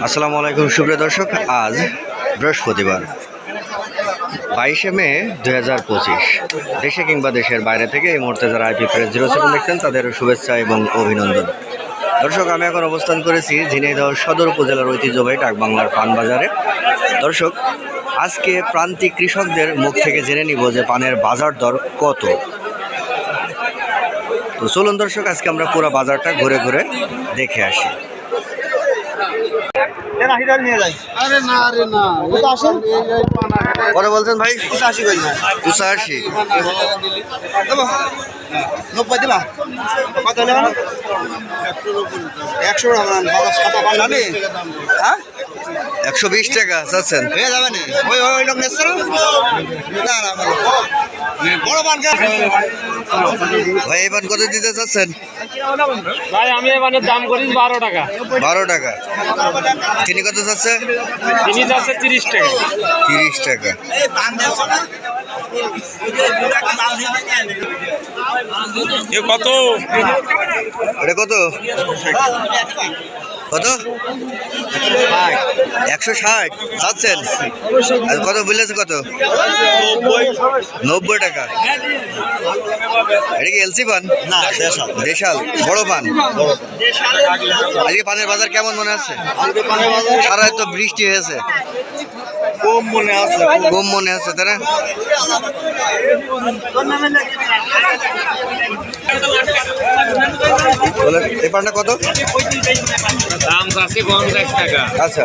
আসসালামু আলাইকুম সুপ্রিয় দর্শক, আজ বৃহস্পতিবার 22শে মে 2025। দেশে কিংবা দেশের বাইরে থেকে এই মুহূর্তে যারা আইপি প্রেস 07 দেখছেন তাদের শুভেচ্ছা এবং অভিনন্দন। দর্শক, আমি এখন অবস্থান করেছি ঝিনাইদহ সদর উপজেলার ঐতিহ্যবাহী ডাকবাংলার পান বাজারে। দর্শক, আজকে প্রান্তিক কৃষকদের মুখ থেকে জেনে নিব যে পানের বাজার দর কত। তো চলুন দর্শক, আজকে আমরা পুরো বাজারটা ঘুরে ঘুরে দেখে আসি। কত বলছেন ভাই? 85। 90 দিবা কত হলে 100 হ্যাঁ 120 টাকা চাচ্ছেন? হয়ে যাবে না ওই লোক নেছে না বড় পান ভাই এবার কত দিতে চাচ্ছেন? ভাই আমি এবারে দাম করি 12 টাকা। 12 টাকা। তিনি কত চাচ্ছে? তিনি যাচ্ছে 30 টাকা। 30 টাকা। এ কত? এটা কত? কত? 160 চাচ্ছেন? আর কত বলেছে? কত? 90 টাকা। এটা কি এলসি পান? না দেশাল বড় পান। আজকে পানের বাজার কেমন মনে হচ্ছে? সারা তো বৃষ্টি হয়েছে, কম মনে আছে কম মনে হচ্ছে তাই না? এই পানটা কত? দাম আছে 50 টাকা। আচ্ছা,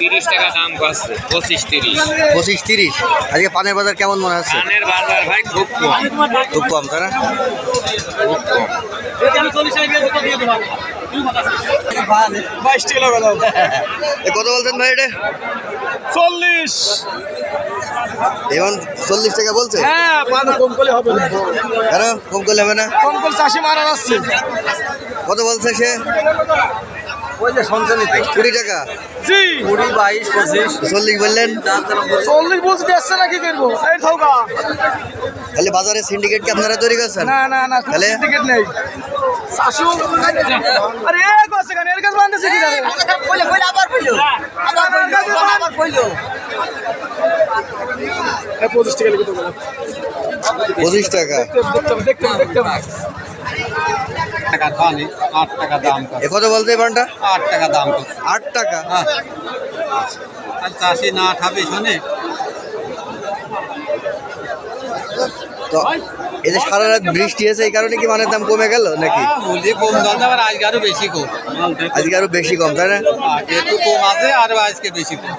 30 টাকা দাম আছে। 25-30। 25-30। আজকে পানের বাজার কেমন মনে হচ্ছে? ধানের বাজার ভাই খুব কম। খুব কম তাই না? কত বলছেন ভাই এটা? 40। এখন 40 টাকা বলছে। হ্যাঁ পান কম করলে হবে না। কেন কম করলে হবে না? কম করে চাষি মারা যাচ্ছে। কত বলছে সে? ওই যে সঞ্চালিত 20 টাকা। জি 20, 22, 25, 40 বললেন। 40 বলতে দেখছে না কি করবো এই ঠকা। তাহলে বাজারে সিন্ডিকেট কি আপনারা তৈরি করছেন? না না না তাহলে? টিকিট নেই শাশু আরে এক আছে কেন এর কাছে বানতেছে কি জানে কইলে আবার কইলো আবার কইলো 25 টাকা লিখে দেবো 25 টাকা। দেখতে টাকা পানি 8 টাকা দাম এ কত বলতে এই পানটা? 8 টাকা দাম 8 টাকা। হ্যাঁ আর চাষি না ঠাবে শুনে তো এই যে সারা রাত বৃষ্টি হয়েছে এই কারণে কি মানের দাম কমে গেল নাকি? বলছি কম দাম আবার আজকে আরো বেশি কম আজকে আরো বেশি কম তাই না? যেহেতু কম আছে আর আজকে বেশি কম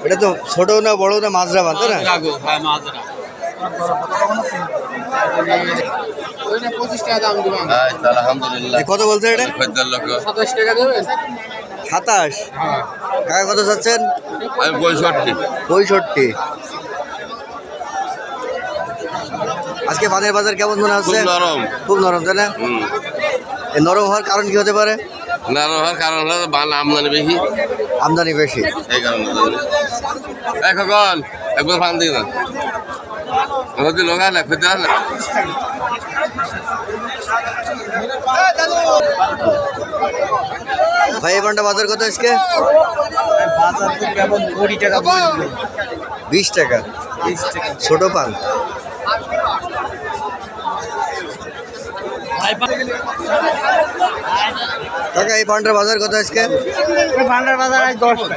এটা তো ছোট না বড় না মাজরা পান তাই না? হ্যাঁ মাজরা 25 টাকা দাম দিলাম আলহামদুলিল্লাহ। এ কত বলছে এটা? 27 টাকা দেবেন 27। কাকা কত চাচ্ছেন? আমি 65। 65। আজকে পানের বাজার কেমন মনে হচ্ছে? খুব নরম। খুব নরম তাই না? এই নরম হওয়ার কারণ কি হতে পারে? নরম হওয়ার কারণ হলো বান আমদানি বেশি, আমদানি বেশি। এই কারণে। এখন একবার ফান দিই না নদী লোক আলে খেতে আলে ভাই এই পানটা বাজার কত আজকে? বাজার তো কেবল 20 টাকা বলবে 20 টাকা। 20 টাকা ছোট পান। কাকা এই পানটার বাজার কত আজকে? এই ভান্ডার বাজার আজ 10 টাকা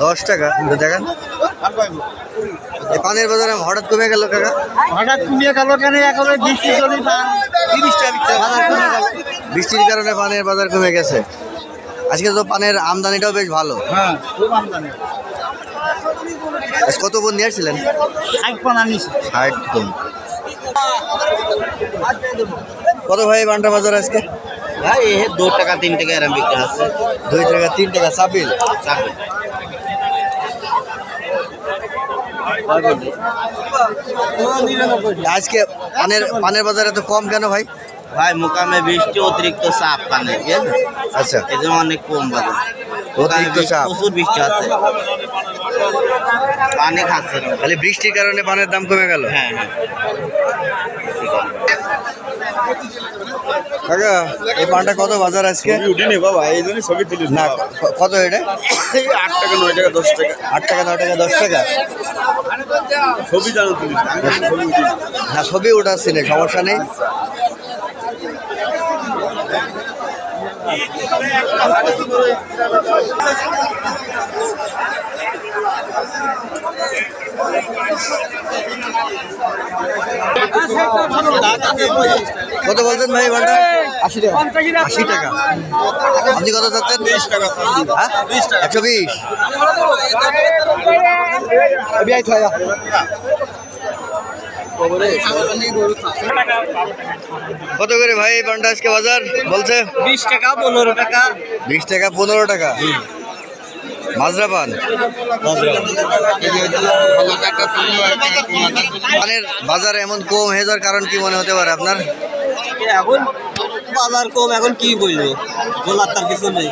10 টাকা। দেখেন এই পানের বাজার হঠাৎ কমে গেল কাকা। হঠাৎ কমিয়ে গেল কেন এখন বৃষ্টি চলি পান 30 টাকা বাজার কমে গেল বৃষ্টির কারণে পানের বাজার কমে গেছে। আজকে তো পানের আমদানিটাও বেশ ভালো। হ্যাঁ খুব আমদানি আজ কত বোন নিয়ে আসছিলেন? 60 পান আনিছি 60 বোন। কত ভাই পানটা বাজার আজকে? ভাই এ 2 টাকা 3 টাকা এরকম বিক্রি আছে 2 টাকা 3 টাকা চাপিল। আজকে পানের বাজার এত কম কেন ভাই? ভাই মোকামে বৃষ্টি অতিরিক্ত চাপ পানে আচ্ছা, এই জন্য অনেক কম বাজার অতিরিক্ত চাপ। প্রচুর বৃষ্টি আছে পানি খাচ্ছে না তাহলে বৃষ্টির কারণে পানের দাম কমে গেল। হ্যাঁ হ্যাঁ কাকা এই পানটা কত বাজার আজকে উঠিনি বাবা এই জন্য ছবি তুলিস না কত এটা 8 টাকা 9 টাকা 10 টাকা 8 টাকা 9 টাকা 10 টাকা ছবি জানো তুলিস ছবি উঠিনি হ্যাঁ ছবি উঠাচ্ছি না সমস্যা নেই কত বলছেন ভাই ভাড়া 80 টাকা 80 টাকা আপনি কত চাচ্ছেন 20 টাকা হ্যাঁ 120 কত করে ভাই এই পানটা আজকে বাজার বলছে 20 টাকা 15 টাকা 20 টাকা 15 টাকা মাজরা পান পানের বাজার এমন কম হয়ে যাওয়ার কারণ কি মনে হতে পারে আপনার এখন বাজার কম এখন কি বলবো বলার তার কিছু নেই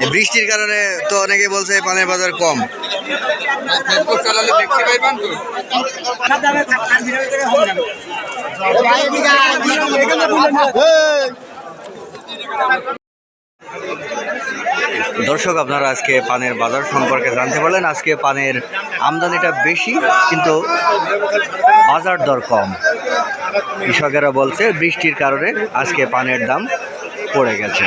এই বৃষ্টির কারণে তো অনেকে বলছে পানের বাজার কম ফেসবুক চালালে দেখতে পাইবেন তো দর্শক আপনারা আজকে পানের বাজার সম্পর্কে জানতে পারলেন আজকে পানের আমদানিটা বেশি কিন্তু বাজার দর কম কৃষকেরা বলছে বৃষ্টির কারণে আজকে পানের দাম পড়ে গেছে